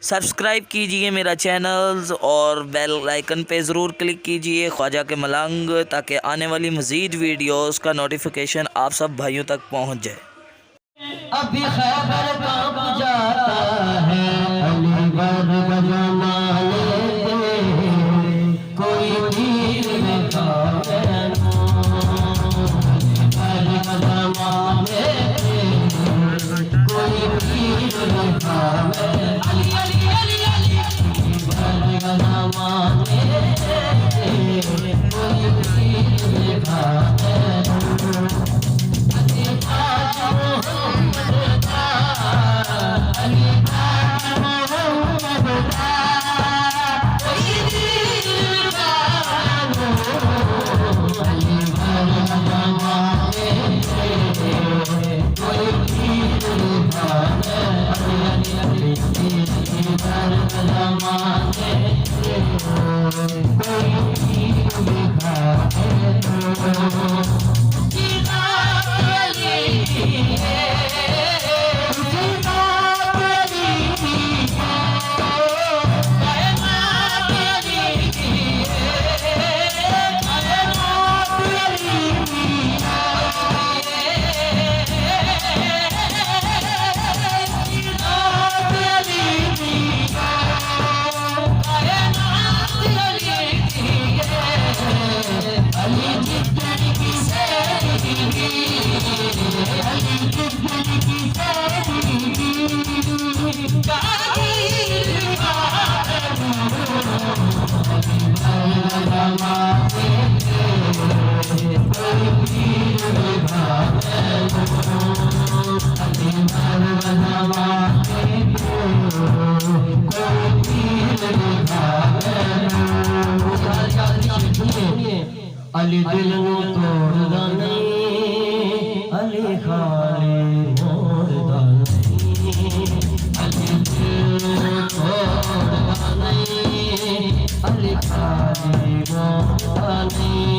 Subscribe कीजिए मेरा channels और बेल आइकन पे ज़रूर क्लिक कीजिए ख्वाजा के मलंग, ताकि आने वाली मज़ीद वीडियोस का नोटिफिकेशन आप सब भाइयों तक पहुंच जाए। अभी खैबर कांप जाता है अलीगढ़ बजाना कोई तीर कोई तीर अली अली अली अली कोई तीर अली दिल तोड़दा नहीं अली खाली मोड़दा नहीं अली दिल तोड़दा नहीं अली खाली मोड़दा नहीं